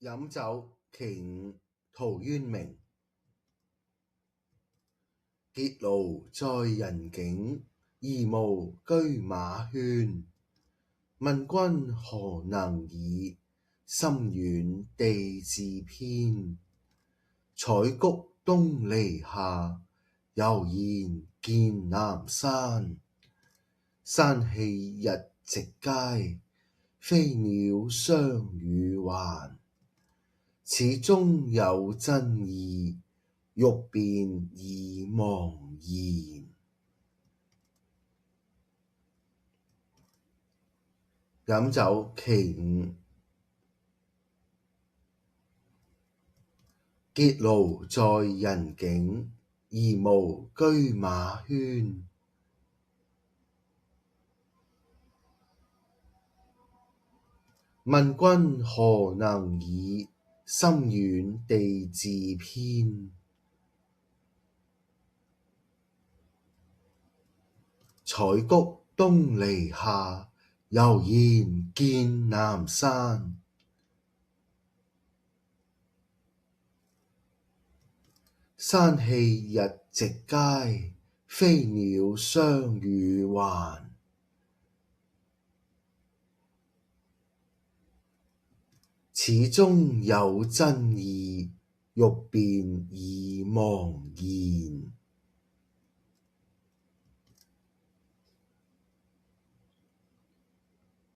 飲酒其五，陶淵明。結廬在人境，而無車馬喧。問君何能爾？心遠地自偏。採菊東籬下，悠然見南山。山氣日夕佳，飛鳥相與還。始終有真意，欲辨已忘言。飲酒其五。結廬在人境，而無車馬喧。問君何能爾？心遠地自偏。採菊東籬下，悠然見南山。山氣日夕佳，飛鳥相與還。始終有真意，欲辨已忘言。